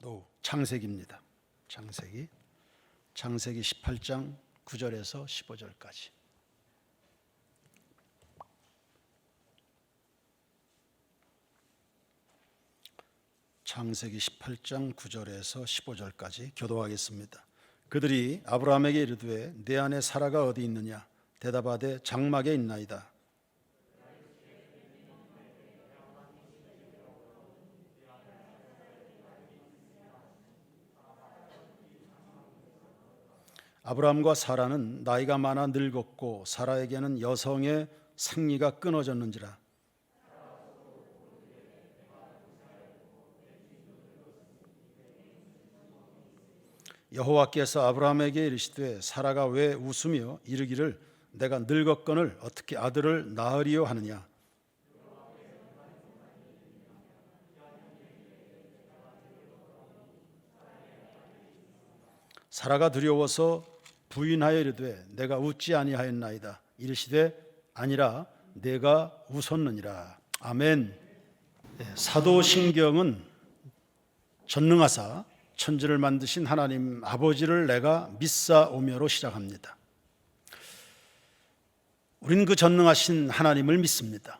또 창세기입니다. 창세기 18장 9절에서 15절까지. 창세기 18장 9절에서 15절까지 교도하겠습니다. 그들이 아브라함에게 이르되 내 아내 사라가 어디 있느냐? 대답하되 장막에 있나이다. 아브라함과 사라는 나이가 많아 늙었고 사라에게는 여성의 생리가 끊어졌는지라. 여호와께서 아브라함에게 이르시되 사라가 왜 웃으며 이르기를 내가 늙었거늘 어떻게 아들을 낳으리요 하느냐. 사라가 두려워서 부인하여 이르되 내가 웃지 아니하였나이다. 이르시되 아니라 내가 웃었느니라. 아멘. 사도신경은 전능하사 천지를 만드신 하나님 아버지를 내가 믿사오며로 시작합니다. 우리는 그 전능하신 하나님을 믿습니다.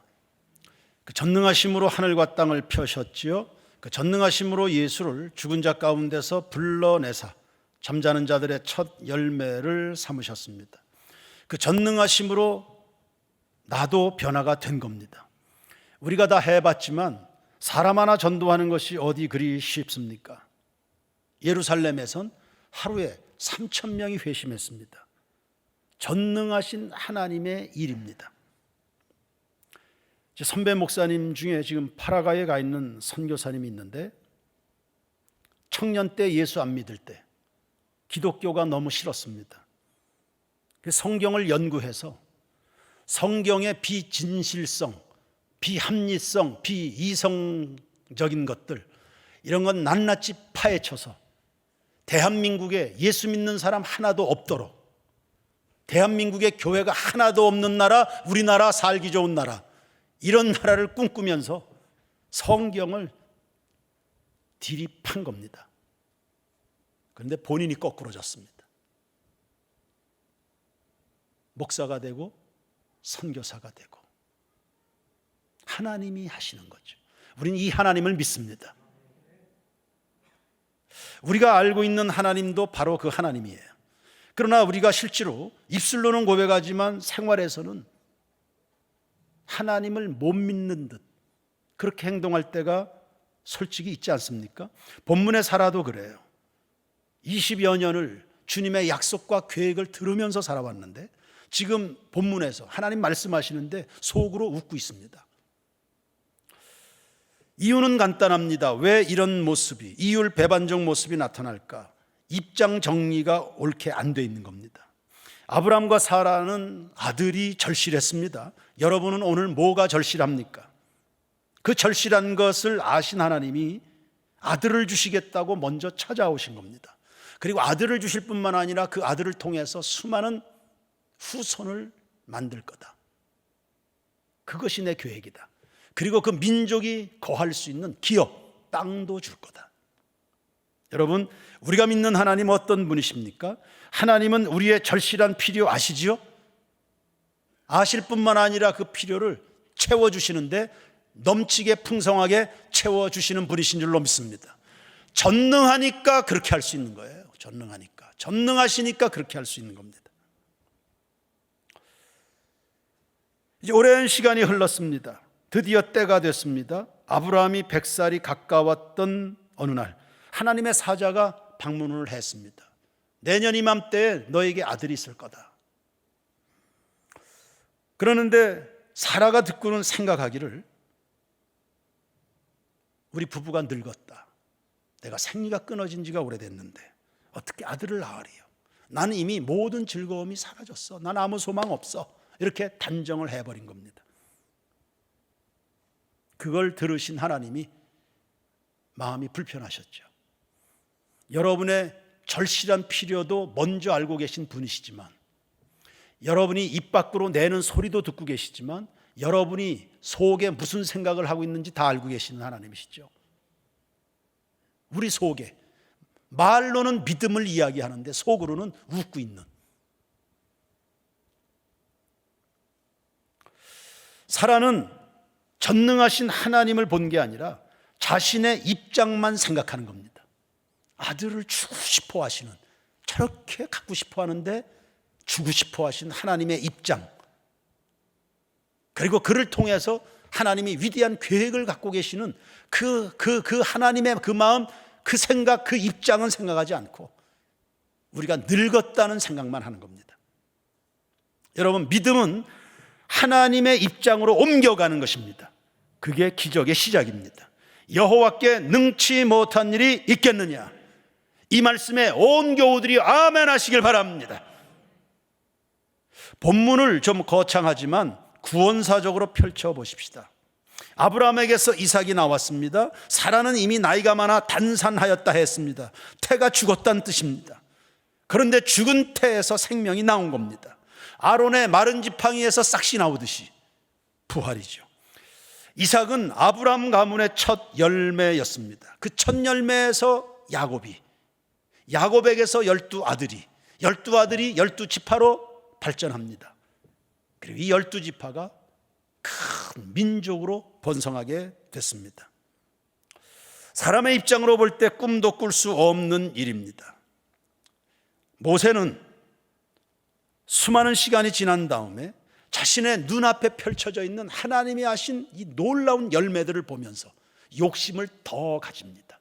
그 전능하심으로 하늘과 땅을 펴셨지요. 그 전능하심으로 예수를 죽은 자 가운데서 불러내사 잠자는 자들의 첫 열매를 삼으셨습니다. 그 전능하심으로 나도 변화가 된 겁니다. 우리가 다 해봤지만 사람 하나 전도하는 것이 어디 그리 쉽습니까? 예루살렘에선 하루에 3,000명이 회심했습니다. 전능하신 하나님의 일입니다. 선배 목사님 중에 지금 파라과이에 가 있는 선교사님이 있는데 청년 때 예수 안 믿을 때 기독교가 너무 싫었습니다. 성경을 연구해서 성경의 비진실성, 비합리성, 비이성적인 것들 이런 건 낱낱이 파헤쳐서 대한민국에 예수 믿는 사람 하나도 없도록, 대한민국에 교회가 하나도 없는 나라, 우리나라 살기 좋은 나라, 이런 나라를 꿈꾸면서 성경을 디립한 겁니다. 그런데 본인이 거꾸로졌습니다. 목사가 되고 선교사가 되고 하나님이 하시는 거죠. 우리는 이 하나님을 믿습니다. 우리가 알고 있는 하나님도 바로 그 하나님이에요. 그러나 우리가 실제로 입술로는 고백하지만 생활에서는 하나님을 못 믿는 듯 그렇게 행동할 때가 솔직히 있지 않습니까? 본문에 살아도 그래요. 20여 년을 주님의 약속과 계획을 들으면서 살아왔는데 지금 본문에서 하나님 말씀하시는데 속으로 웃고 있습니다. 이유는 간단합니다. 왜 이런 모습이, 이율배반적 모습이 나타날까? 입장 정리가 옳게 안 돼 있는 겁니다. 아브라함과 사라는 아들이 절실했습니다. 여러분은 오늘 뭐가 절실합니까? 그 절실한 것을 아신 하나님이 아들을 주시겠다고 먼저 찾아오신 겁니다. 그리고 아들을 주실 뿐만 아니라 그 아들을 통해서 수많은 후손을 만들 거다. 그것이 내 계획이다. 그리고 그 민족이 거할 수 있는 기업, 땅도 줄 거다. 여러분, 우리가 믿는 하나님 어떤 분이십니까? 하나님은 우리의 절실한 필요 아시지요? 아실 뿐만 아니라 그 필요를 채워주시는데 넘치게 풍성하게 채워주시는 분이신 줄로 믿습니다. 전능하니까 그렇게 할 수 있는 거예요. 전능하시니까 그렇게 할 수 있는 겁니다. 이제 오랜 시간이 흘렀습니다. 드디어 때가 됐습니다. 아브라함이 100살이 가까웠던 어느 날 하나님의 사자가 방문을 했습니다. 내년 이맘때에 너에게 아들이 있을 거다. 그러는데 사라가 듣고는 생각하기를 우리 부부가 늙었다. 내가 생리가 끊어진 지가 오래됐는데 어떻게 아들을 낳으리요? 나는 이미 모든 즐거움이 사라졌어. 난 아무 소망 없어. 이렇게 단정을 해버린 겁니다. 그걸 들으신 하나님이 마음이 불편하셨죠. 여러분의 절실한 필요도 먼저 알고 계신 분이시지만, 여러분이 입 밖으로 내는 소리도 듣고 계시지만, 여러분이 속에 무슨 생각을 하고 있는지 다 알고 계시는 하나님이시죠. 우리 속에 말로는 믿음을 이야기하는데 속으로는 웃고 있는, 사라는 전능하신 하나님을 본 게 아니라 자신의 입장만 생각하는 겁니다. 아들을 주고 싶어 하시는, 저렇게 갖고 싶어 하는데 주고 싶어 하신 하나님의 입장, 그리고 그를 통해서 하나님이 위대한 계획을 갖고 계시는 그 하나님의 그 마음, 그 생각, 그 입장은 생각하지 않고 우리가 늙었다는 생각만 하는 겁니다. 여러분, 믿음은 하나님의 입장으로 옮겨가는 것입니다. 그게 기적의 시작입니다. 여호와께 능치 못한 일이 있겠느냐, 이 말씀에 온 교우들이 아멘 하시길 바랍니다. 본문을 좀 거창하지만 구원사적으로 펼쳐보십시다. 아브라함에게서 이삭이 나왔습니다. 사라는 이미 나이가 많아 단산하였다 했습니다. 태가 죽었다는 뜻입니다. 그런데 죽은 태에서 생명이 나온 겁니다. 아론의 마른 지팡이에서 싹시 나오듯이 부활이죠. 이삭은 아브라함 가문의 첫 열매였습니다. 그 첫 열매에서 야곱에게서 12아들이 12지파로 발전합니다. 그리고 이 12지파가 큰 민족으로 번성하게 됐습니다. 사람의 입장으로 볼 때 꿈도 꿀 수 없는 일입니다. 모세는 수많은 시간이 지난 다음에 자신의 눈앞에 펼쳐져 있는 하나님이 하신 이 놀라운 열매들을 보면서 욕심을 더 가집니다.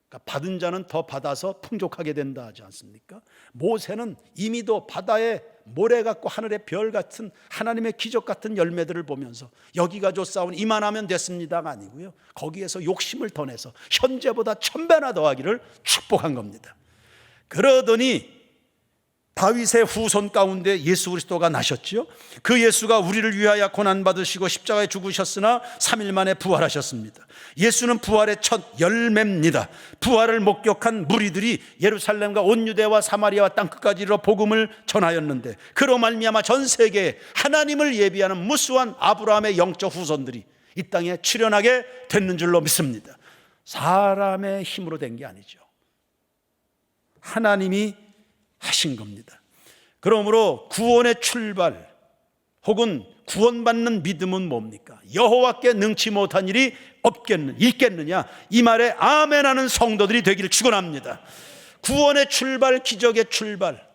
그러니까 받은 자는 더 받아서 풍족하게 된다 하지 않습니까? 모세는 이미도 바다의 모래 같고 하늘의 별 같은 하나님의 기적 같은 열매들을 보면서 여기가 좋사오니 이만하면 됐습니다가 아니고요, 거기에서 욕심을 더 내서 현재보다 1000배나 더하기를 축복한 겁니다. 그러더니 다윗의 후손 가운데 예수 그리스도가 나셨죠. 그 예수가 우리를 위하여 고난받으시고 십자가에 죽으셨으나 3일 만에 부활하셨습니다. 예수는 부활의 첫 열매입니다. 부활을 목격한 무리들이 예루살렘과 온 유대와 사마리아와 땅끝까지 이르러 복음을 전하였는데, 그로 말미암아 전 세계에 하나님을 예비하는 무수한 아브라함의 영적 후손들이 이 땅에 출현하게 됐는 줄로 믿습니다. 사람의 힘으로 된 게 아니죠. 하나님이 하신 겁니다. 그러므로 구원의 출발 혹은 구원받는 믿음은 뭡니까? 여호와께 능치 못한 일이 있겠느냐, 이 말에 아멘하는 성도들이 되기를 축원합니다. 구원의 출발, 기적의 출발,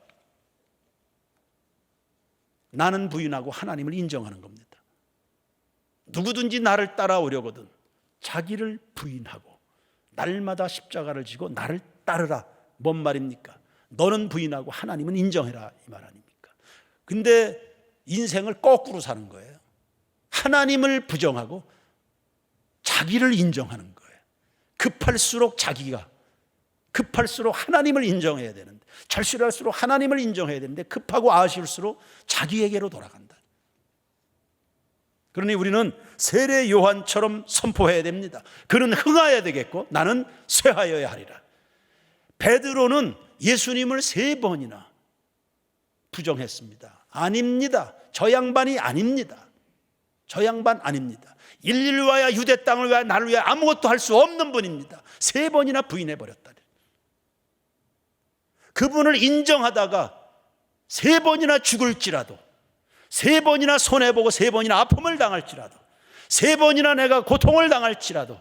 나는 부인하고 하나님을 인정하는 겁니다. 누구든지 나를 따라오려거든 자기를 부인하고 날마다 십자가를 지고 나를 따르라. 뭔 말입니까? 너는 부인하고 하나님은 인정해라, 이 말 아닙니까? 근데 인생을 거꾸로 사는 거예요. 하나님을 부정하고 자기를 인정하는 거예요. 급할수록 하나님을 인정해야 되는데, 절실할수록 하나님을 인정해야 되는데 급하고 아쉬울수록 자기에게로 돌아간다. 그러니 우리는 세례 요한처럼 선포해야 됩니다. 그는 흥하여야 되겠고 나는 쇠하여야 하리라. 베드로는 예수님을 3번이나 부정했습니다. 아닙니다. 저 양반이 아닙니다. 저 양반 아닙니다. 인류와야 유대 땅을 위하여 나를 위하여 아무것도 할 수 없는 분입니다. 3번이나 부인해버렸다. 그분을 인정하다가 3번이나 죽을지라도, 3번이나 손해보고 3번이나 아픔을 당할지라도, 3번이나 내가 고통을 당할지라도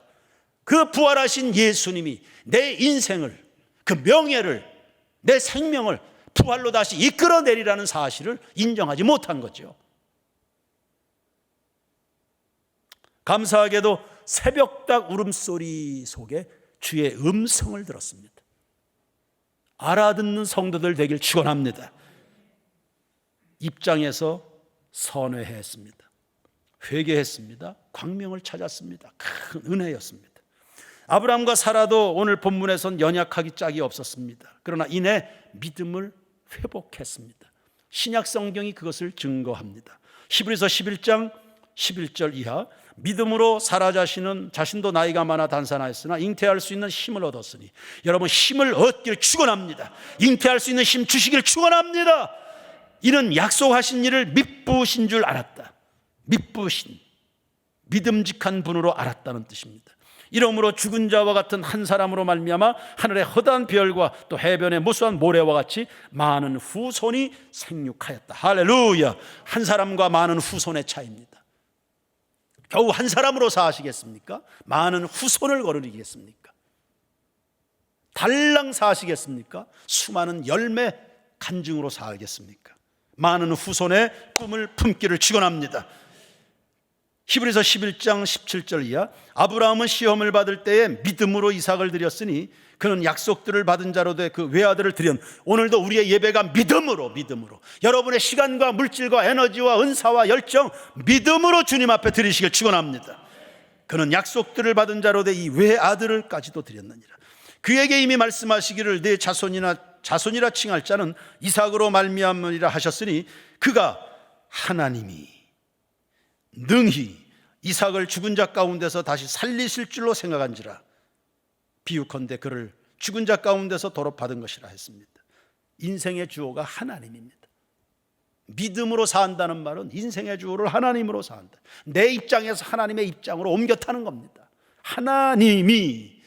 그 부활하신 예수님이 내 인생을, 그 명예를, 내 생명을 부활로 다시 이끌어내리라는 사실을 인정하지 못한 거죠. 감사하게도 새벽닭 울음소리 속에 주의 음성을 들었습니다. 알아듣는 성도들 되길 축원합니다. 입장에서 선회했습니다. 회개했습니다. 광명을 찾았습니다. 큰 은혜였습니다. 아브라함과 사라도 오늘 본문에선 연약하기 짝이 없었습니다. 그러나 이내 믿음을 회복했습니다. 신약 성경이 그것을 증거합니다. 히브리서 11장 11절 이하, 믿음으로 사라 자신도 나이가 많아 단산하였으나 잉태할 수 있는 힘을 얻었으니, 여러분 힘을 얻길 축원합니다. 잉태할 수 있는 힘 주시길 축원합니다. 이는 약속하신 일을 미쁘신 줄 알았다. 미쁘신, 믿음직한 분으로 알았다는 뜻입니다. 이러므로 죽은 자와 같은 한 사람으로 말미암아 하늘의 허다한 별과 또 해변의 무수한 모래와 같이 많은 후손이 생육하였다. 할렐루야. 한 사람과 많은 후손의 차이입니다. 겨우 한 사람으로 사시겠습니까? 많은 후손을 거느리겠습니까? 달랑 사시겠습니까? 수많은 열매 간증으로 살겠습니까? 많은 후손의 꿈을 품기를 축원합니다. 히브리서 11장 17절 이하, 아브라함은 시험을 받을 때에 믿음으로 이삭을 드렸으니 그는 약속들을 받은 자로 돼 그 외아들을 드린. 오늘도 우리의 예배가 믿음으로, 여러분의 시간과 물질과 에너지와 은사와 열정 믿음으로 주님 앞에 드리시길 축원합니다. 그는 약속들을 받은 자로 돼 이 외아들을까지도 드렸느니라. 그에게 이미 말씀하시기를 내 자손이라 칭할 자는 이삭으로 말미암으리라 하셨으니 그가 하나님이 능히 이삭을 죽은 자 가운데서 다시 살리실 줄로 생각한지라. 비유컨대 그를 죽은 자 가운데서 도로 받은 것이라 했습니다. 인생의 주어가 하나님입니다. 믿음으로 산다는 말은 인생의 주어를 하나님으로 산다. 내 입장에서 하나님의 입장으로 옮겨 타는 겁니다. 하나님이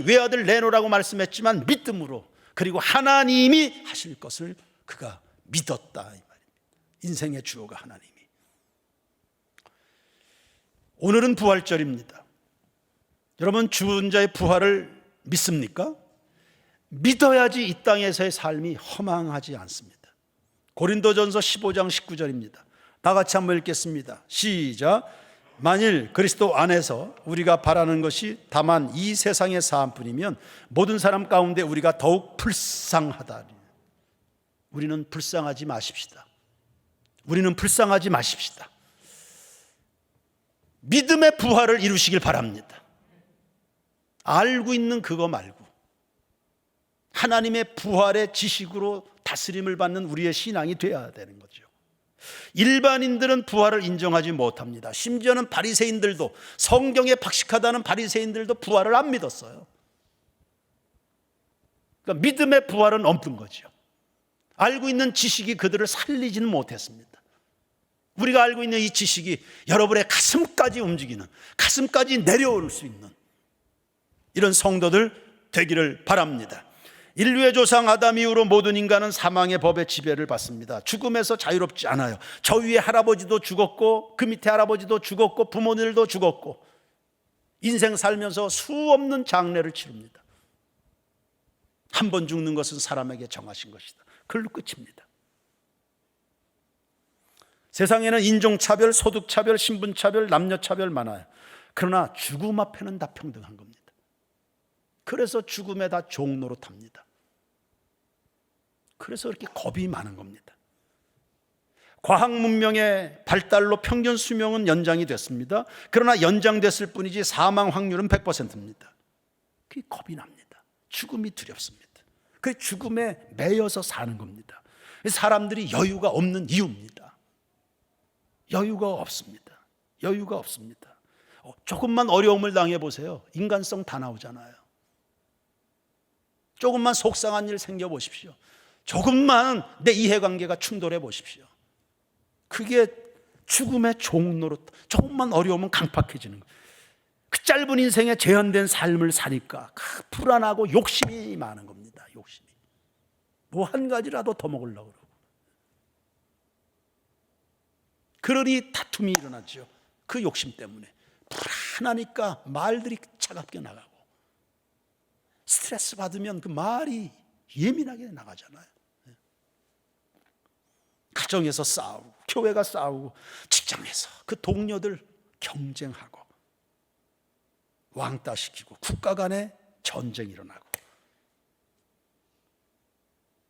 외아들 내놓으라고 말씀했지만 믿음으로, 그리고 하나님이 하실 것을 그가 믿었다 이 말입니다. 인생의 주어가 하나님이. 오늘은 부활절입니다. 여러분, 죽은 자의 부활을 믿습니까? 믿어야지 이 땅에서의 삶이 허망하지 않습니다. 고린도전서 15장 19절입니다. 다 같이 한번 읽겠습니다. 시작. 만일 그리스도 안에서 우리가 바라는 것이 다만 이 세상의 사함뿐이면 모든 사람 가운데 우리가 더욱 불쌍하다. 우리는 불쌍하지 마십시다. 믿음의 부활을 이루시길 바랍니다. 알고 있는 그거 말고 하나님의 부활의 지식으로 다스림을 받는 우리의 신앙이 되어야 되는 거죠. 일반인들은 부활을 인정하지 못합니다. 심지어는 바리새인들도, 성경에 박식하다는 바리새인들도 부활을 안 믿었어요. 그러니까 믿음의 부활은 없는 거죠. 알고 있는 지식이 그들을 살리지는 못했습니다. 우리가 알고 있는 이 지식이 여러분의 가슴까지 움직이는, 가슴까지 내려올 수 있는 이런 성도들 되기를 바랍니다. 인류의 조상 아담 이후로 모든 인간은 사망의 법의 지배를 받습니다. 죽음에서 자유롭지 않아요. 저 위에 할아버지도 죽었고 그 밑에 할아버지도 죽었고 부모님들도 죽었고 인생 살면서 수없는 장례를 치릅니다. 한 번 죽는 것은 사람에게 정하신 것이다. 그걸로 끝입니다. 세상에는 인종차별, 소득차별, 신분차별, 남녀차별 많아요. 그러나 죽음 앞에는 다 평등한 겁니다. 그래서 죽음에 다 종노릇합니다. 그래서 이렇게 겁이 많은 겁니다. 과학 문명의 발달로 평균 수명은 연장이 됐습니다. 그러나 연장됐을 뿐이지 사망 확률은 100%입니다. 그게 겁이 납니다. 죽음이 두렵습니다. 그 죽음에 매여서 사는 겁니다. 사람들이 여유가 없는 이유입니다. 여유가 없습니다. 조금만 어려움을 당해보세요. 인간성 다 나오잖아요. 조금만 속상한 일 생겨보십시오. 조금만 내 이해관계가 충돌해 보십시오. 그게 죽음의 종노릇. 조금만 어려우면 강팍해지는 거예요. 그 짧은 인생에 제한된 삶을 사니까 불안하고 욕심이 많은 겁니다. 욕심이. 뭐 한 가지라도 더 먹으려고 그러고. 그러니 다툼이 일어났죠. 그 욕심 때문에. 불안하니까 말들이 차갑게 나가고, 스트레스 받으면 그 말이 예민하게 나가잖아요. 가정에서 싸우고, 교회가 싸우고, 직장에서 그 동료들 경쟁하고, 왕따시키고, 국가 간에 전쟁이 일어나고,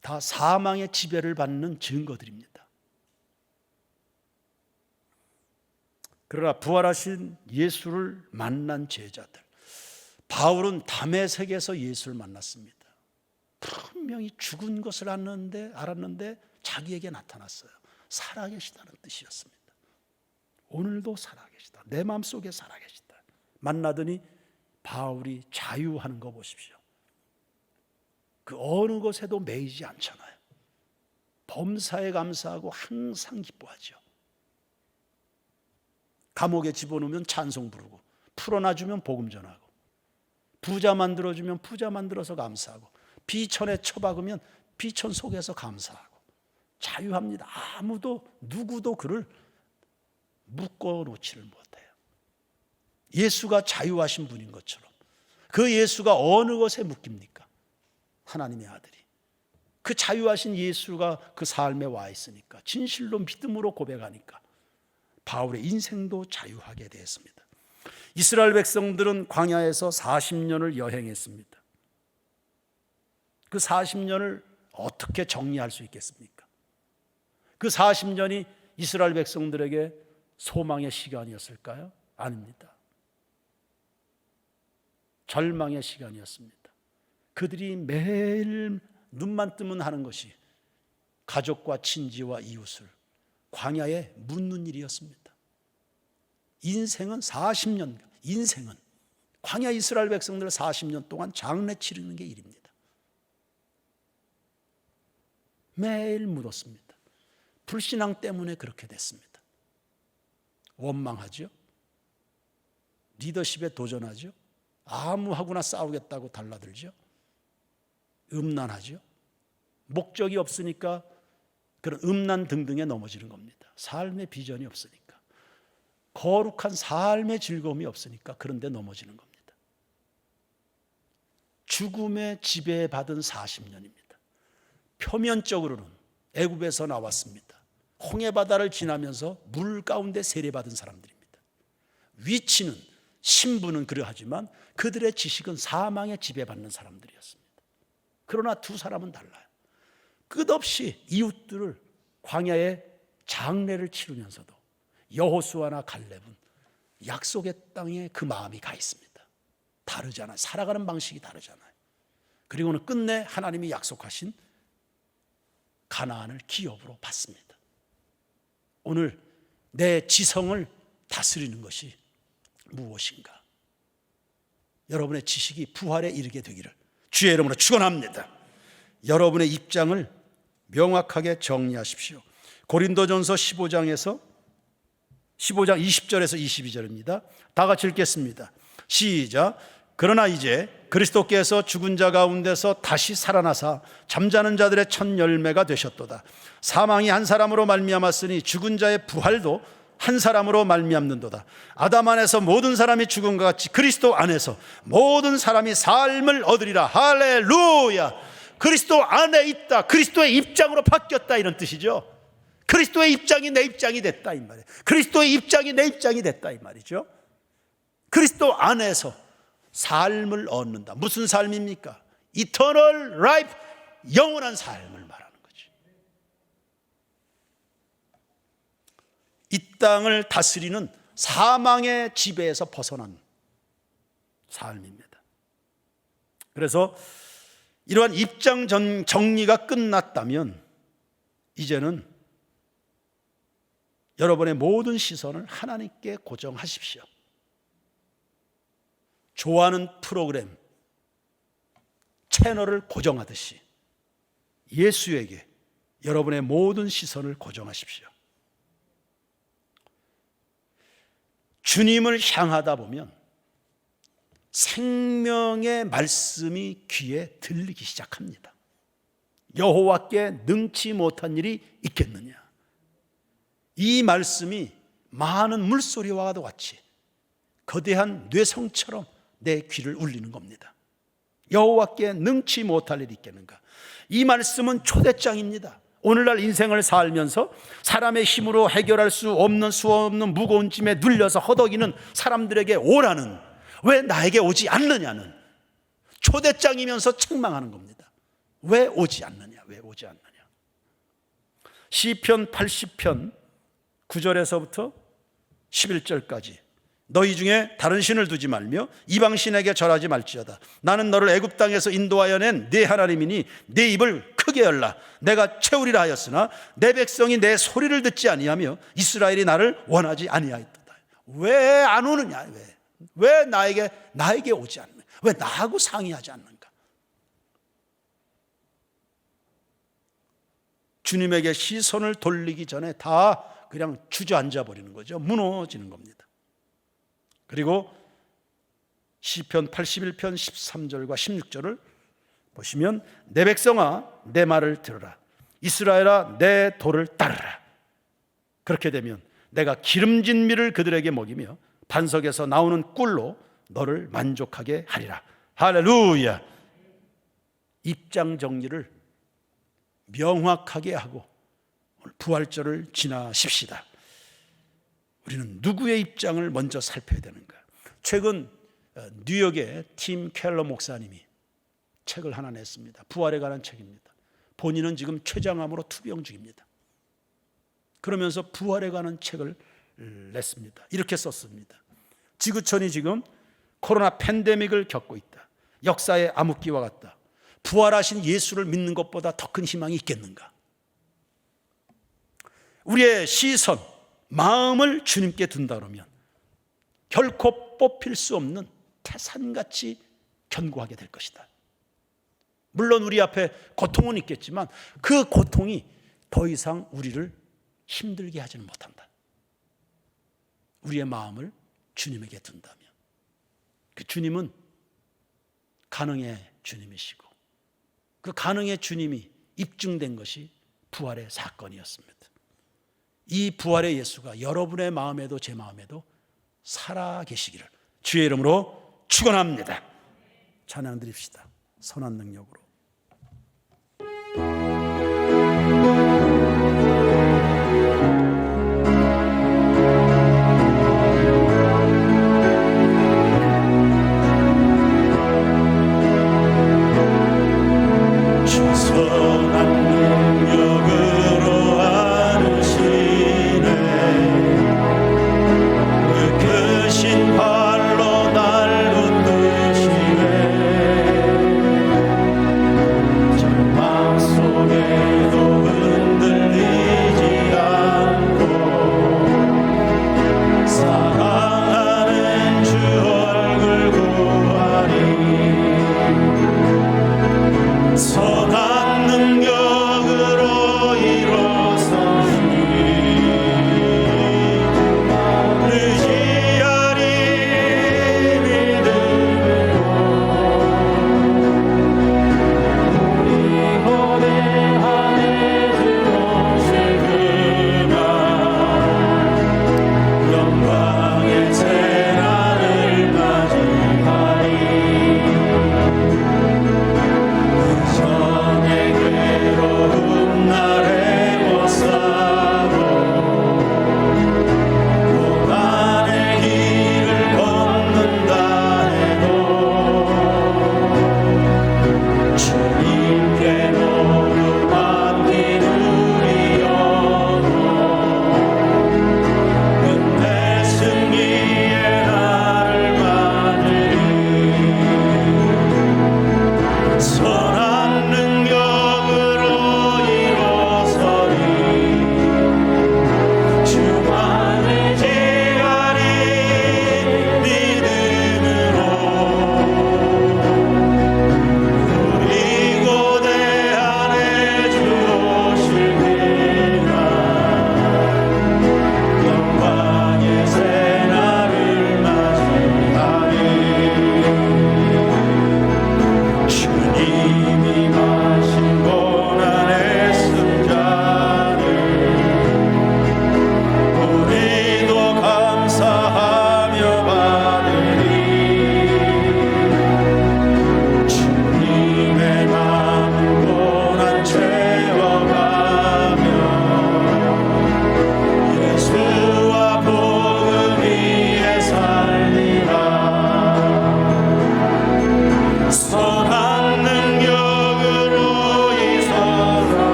다 사망의 지배를 받는 증거들입니다. 그러나 부활하신 예수를 만난 제자들, 바울은 다메섹에서 예수를 만났습니다. 분명히 죽은 것을 알았는데 자기에게 나타났어요. 살아계시다는 뜻이었습니다. 오늘도 살아계시다. 내 마음속에 살아계시다. 만나더니 바울이 자유하는 거 보십시오. 그 어느 것에도 매이지 않잖아요. 범사에 감사하고 항상 기뻐하죠. 감옥에 집어넣으면 찬송 부르고, 풀어놔주면 복음 전하고, 부자 만들어주면 부자 만들어서 감사하고, 비천에 처박으면 비천 속에서 감사하고, 자유합니다. 아무도 누구도 그를 묶어놓지를 못해요. 예수가 자유하신 분인 것처럼 그 예수가 어느 것에 묶입니까? 하나님의 아들이. 그 자유하신 예수가 그 삶에 와 있으니까, 진실로 믿음으로 고백하니까 바울의 인생도 자유하게 되었습니다. 이스라엘 백성들은 광야에서 40년을 여행했습니다. 그 40년을 어떻게 정리할 수 있겠습니까? 그 40년이 이스라엘 백성들에게 소망의 시간이었을까요? 아닙니다. 절망의 시간이었습니다. 그들이 매일 눈만 뜨면 하는 것이 가족과 친지와 이웃을 광야에 묻는 일이었습니다. 인생은 40년, 인생은 광야 이스라엘 백성들 40년 동안 장례 치르는 게 일입니다. 매일 묻었습니다. 불신앙 때문에 그렇게 됐습니다. 원망하죠. 리더십에 도전하죠. 아무하고나 싸우겠다고 달라들죠. 음란하죠. 목적이 없으니까 그런 음란 등등에 넘어지는 겁니다. 삶의 비전이 없으니까, 거룩한 삶의 즐거움이 없으니까 그런 데 넘어지는 겁니다. 죽음의 지배받은 40년입니다. 표면적으로는 애굽에서 나왔습니다. 홍해바다를 지나면서 물 가운데 세례받은 사람들입니다. 위치는, 신분은 그러하지만 그들의 지식은 사망에 지배받는 사람들이었습니다. 그러나 두 사람은 달라요. 끝없이 이웃들을 광야에 장례를 치르면서도 여호수아나 갈렙은 약속의 땅에 그 마음이 가 있습니다. 다르잖아요. 살아가는 방식이 다르잖아요. 그리고는 끝내 하나님이 약속하신 가나안을 기업으로 받습니다. 오늘 내 지성을 다스리는 것이 무엇인가? 여러분의 지식이 부활에 이르게 되기를 주의 이름으로 축원합니다. 여러분의 입장을 명확하게 정리하십시오. 고린도전서 15장 20절에서 22절입니다. 다 같이 읽겠습니다. 시작. 그러나 이제 그리스도께서 죽은 자 가운데서 다시 살아나사 잠자는 자들의 첫 열매가 되셨도다. 사망이 한 사람으로 말미암았으니 죽은 자의 부활도 한 사람으로 말미암는도다. 아담 안에서 모든 사람이 죽은 것 같이 그리스도 안에서 모든 사람이 삶을 얻으리라. 할렐루야. 그리스도 안에 있다. 그리스도의 입장으로 바뀌었다, 이런 뜻이죠. 그리스도의 입장이 내 입장이 됐다, 이 말이에요. 그리스도의 입장이 내 입장이 됐다, 이 말이죠. 그리스도 안에서 삶을 얻는다. 무슨 삶입니까? Eternal life, 영원한 삶을 말하는 거지. 이 땅을 다스리는 사망의 지배에서 벗어난 삶입니다. 그래서 이러한 입장 정리가 끝났다면 이제는 여러분의 모든 시선을 하나님께 고정하십시오. 좋아하는 프로그램, 채널을 고정하듯이 예수에게 여러분의 모든 시선을 고정하십시오. 주님을 향하다 보면 생명의 말씀이 귀에 들리기 시작합니다. 여호와께 능치 못한 일이 있겠느냐. 이 말씀이 많은 물소리와 같이 거대한 뇌성처럼 내 귀를 울리는 겁니다. 여호와께 능치 못할 일이 있겠는가. 이 말씀은 초대장입니다. 오늘날 인생을 살면서 사람의 힘으로 해결할 수 없는 무거운 짐에 눌려서 허덕이는 사람들에게 오라는, 왜 나에게 오지 않느냐는 초대장이면서 책망하는 겁니다. 왜 오지 않느냐, 왜 오지 않느냐. 시편 80편 9절에서부터 11절까지 너희 중에 다른 신을 두지 말며 이방신에게 절하지 말지어다. 나는 너를 애굽 땅에서 인도하여 낸 네 하나님이니 네 입을 크게 열라. 내가 채우리라 하였으나 내 백성이 내 소리를 듣지 아니하며 이스라엘이 나를 원하지 아니하였도다. 왜 안 오느냐? 왜 나에게 오지 않느냐? 왜 나하고 상의하지 않는가? 주님에게 시선을 돌리기 전에 다 그냥 주저앉아 버리는 거죠. 무너지는 겁니다. 그리고 시편 81편 13절과 16절을 보시면 내 백성아 내 말을 들으라. 이스라엘아 내 도를 따르라. 그렇게 되면 내가 기름진 밀을 그들에게 먹이며 반석에서 나오는 꿀로 너를 만족하게 하리라. 할렐루야. 입장 정리를 명확하게 하고 오늘 부활절을 지나십시다. 우리는 누구의 입장을 먼저 살펴야 되는가? 최근 뉴욕의 팀 켈러 목사님이 책을 하나 냈습니다. 부활에 관한 책입니다. 본인은 지금 췌장암으로 투병 중입니다. 그러면서 부활에 관한 책을 냈습니다. 이렇게 썼습니다. 지구촌이 지금 코로나 팬데믹을 겪고 있다. 역사의 암흑기와 같다. 부활하신 예수를 믿는 것보다 더 큰 희망이 있겠는가? 우리의 시선, 마음을 주님께 둔다 그러면 결코 뽑힐 수 없는 태산같이 견고하게 될 것이다. 물론 우리 앞에 고통은 있겠지만 그 고통이 더 이상 우리를 힘들게 하지는 못한다. 우리의 마음을 주님에게 둔다면 그 주님은 가능의 주님이시고 그 가능의 주님이 입증된 것이 부활의 사건이었습니다. 이 부활의 예수가 여러분의 마음에도 제 마음에도 살아 계시기를 주의 이름으로 축원합니다. 찬양 드립시다. 선한 능력으로.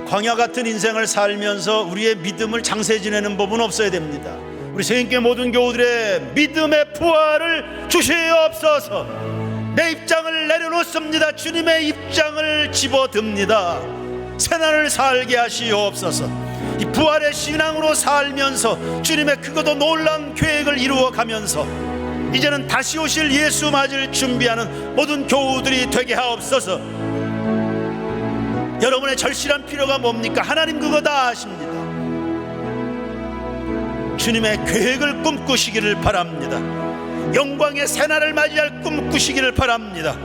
광야 같은 인생을 살면서 우리의 믿음을 장세 지내는 법은 없어야 됩니다. 우리 새인교회 모든 교우들의 믿음의 부활을 주시옵소서. 내 입장을 내려놓습니다. 주님의 입장을 집어듭니다. 새날을 살게 하시옵소서. 이 부활의 신앙으로 살면서 주님의 크고도 놀라운 계획을 이루어가면서 이제는 다시 오실 예수 맞을 준비하는 모든 교우들이 되게 하옵소서. 여러분의 절실한 필요가 뭡니까? 하나님 그거 다 아십니다. 주님의 계획을 꿈꾸시기를 바랍니다. 영광의 새날을 맞이할 꿈 꾸시기를 바랍니다.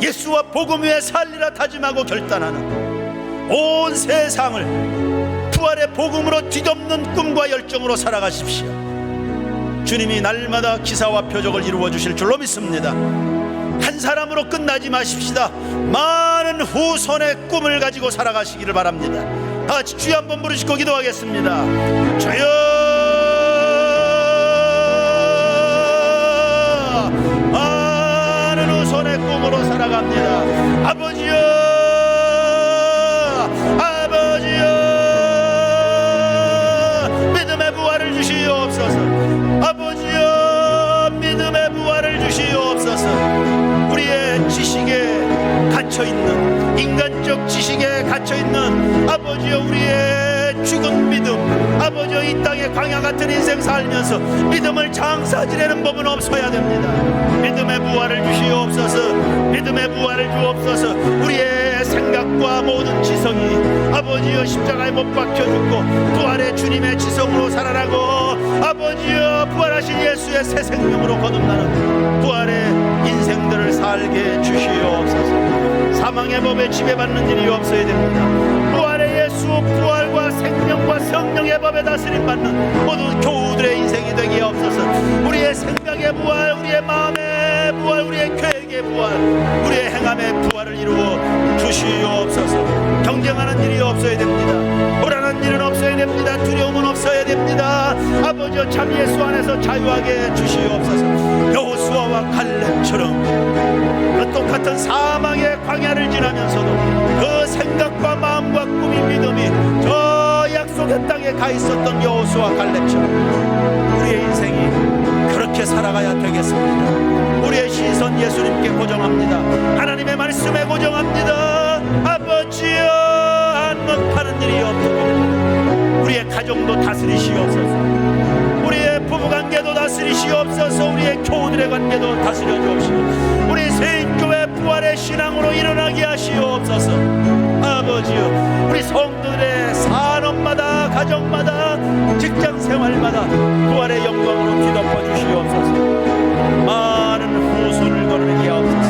예수와 복음 위에 살리라 다짐하고 결단하는 온 세상을 부활의 복음으로 뒤덮는 꿈과 열정으로 살아가십시오. 주님이 날마다 기사와 표적을 이루어 주실 줄로 믿습니다. 한 사람으로 끝나지 마십시다. 많은 후손의 꿈을 가지고 살아가시기를 바랍니다. 다 같이 주여 한번 부르시고 기도하겠습니다. 주여, 손의 꿈으로 살아갑니다. 아버지여, 아버지여, 믿음의 부활을 주시옵소서. 아버지여, 믿음의 부활을 주시옵소서. 우리의 지식에 갇혀있는, 인간적 지식에 갇혀있는 아버지여, 우리의 죽은 믿음, 아버지여, 이 땅에 광야 같은 인생 살면서 믿음을 장사 지내는 법은 없어야 됩니다. 믿음의 부활을 주시옵소서. 믿음의 부활을 주옵소서. 우리의 생각과 모든 지성이 아버지여 십자가에 못 박혀 죽고 부활의 주님의 지성으로 살아나고 아버지여 부활하신 예수의 새 생명으로 거듭나는 부활의 인생들을 살게 주시옵소서. 사망의 법에 지배받는 일이 없어야 됩니다. 부활의 예수, 부활과 생명과 성령의 법에 다스림 받는 모든 교우들의 인생이 되게 없어서 우리의 생각의 부활, 우리의 마음의 부활, 우리의 계획의 부활, 우리의 행함의 부활을 이루어 주시옵소서. 경쟁하는 일이 없어야 됩니다. 불안한 일은 없어야 됩니다. 두려움은 없어야 됩니다. 아버지여, 참 예수 안에서 자유하게 주시옵소서. 여호수아와 갈렙처럼 그 똑같은 사망의 광야를 지나면서도 그 생각과 마음과 꿈이 믿음이 저 약속의 땅에 가 있었던 여호수아 갈렙처럼 우리의 인생이 그렇게 살아가야 되겠습니다. 우리의 시선 예수님께 고정합니다. 하나님의 말씀에 고정합니다. 아버지여, 한몫하는 일이 없도록 우리의 가정도 다스리시옵소서. 우리의 부부관계도 다스리시옵소서. 우리의 교우들의 관계도 다스려 주옵시옵소서. 우리 새인교회 부활의 신앙으로 일어나게 하시옵소서. 아버지여, 우리 성도들의 산업마다, 가정마다, 직장생활마다 부활의 영광으로 뒤덮어 주시옵소서. 많은 후손을 거느리게 하옵소서.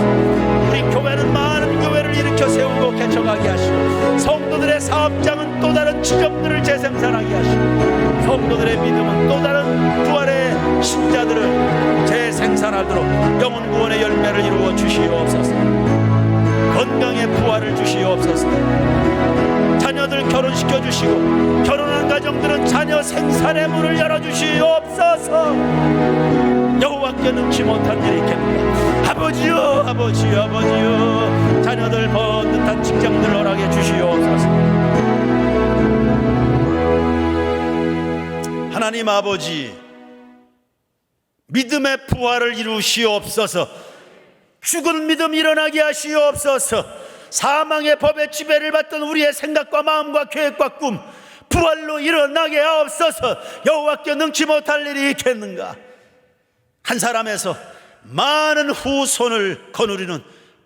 우리 교회는 많은 교회를 일으켜 세우고 개척하게 하시고 성도들의 사업장은 또 다른 지점들을 재생산하게 하시고 성도들의 믿음은 또 다른 부활의 신자들을 재생산하도록 영혼 구원의 열매를 이루어 주시옵소서. 건강의 부활을 주시옵소서. 자녀들 결혼시켜 주시고 결혼한 가정들은 자녀 생산의 문을 열어주시옵소서. 여호와께 능치 못한 일이 있겠는가. 아버지여, 아버지여, 아버지여, 자녀들 번듯한 직장들 허락해 주시옵소서. 하나님 아버지, 믿음의 부활을 이루시옵소서. 죽은 믿음 일어나게 하시옵소서. 사망의 법의 지배를 받던 우리의 생각과 마음과 계획과 꿈 부활로 일어나게 하옵소서. 여호와께 능치 못할 일이 있겠는가. 한 사람에서 많은 후손을 거느리는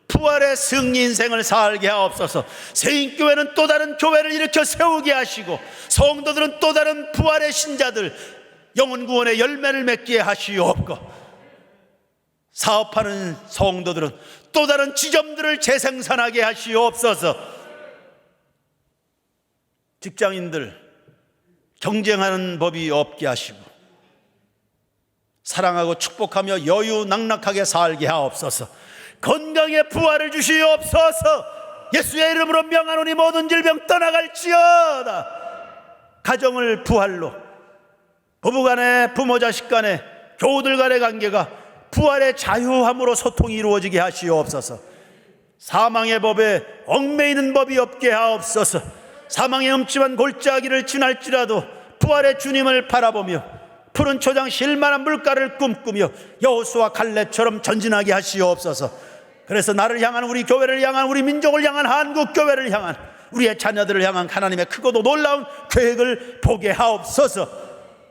부활의 승리 인생을 살게 하옵소서. 새인교회는 또 다른 교회를 일으켜 세우게 하시고 성도들은 또 다른 부활의 신자들, 영혼 구원의 열매를 맺게 하시옵고 사업하는 성도들은 또 다른 지점들을 재생산하게 하시옵소서. 직장인들 경쟁하는 법이 없게 하시고 사랑하고 축복하며 여유 낙락하게 살게 하옵소서. 건강의 부활을 주시옵소서. 예수의 이름으로 명하노니 모든 질병 떠나갈지어다. 가정을 부활로, 부부간에, 부모 자식 간에, 교우들 간의 관계가 부활의 자유함으로 소통이 이루어지게 하시옵소서. 사망의 법에 얽매이는 법이 없게 하옵소서. 사망의 음침한 골짜기를 지날지라도 부활의 주님을 바라보며 푸른 초장 실만한 물가를 꿈꾸며 여호수아 갈렙처럼 전진하게 하시옵소서. 그래서 나를 향한, 우리 교회를 향한, 우리 민족을 향한, 한국 교회를 향한, 우리의 자녀들을 향한 하나님의 크고도 놀라운 계획을 보게 하옵소서.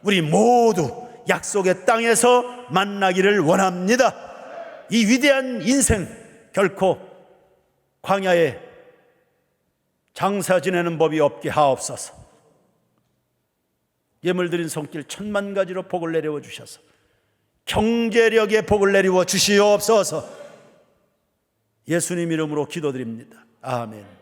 우리 모두 약속의 땅에서 만나기를 원합니다. 이 위대한 인생 결코 광야에 장사 지내는 법이 없게 하옵소서. 예물 드린 손길 10,000가지로 복을 내려워 주셔서 경제력의 복을 내리워 주시옵소서. 예수님 이름으로 기도드립니다. 아멘.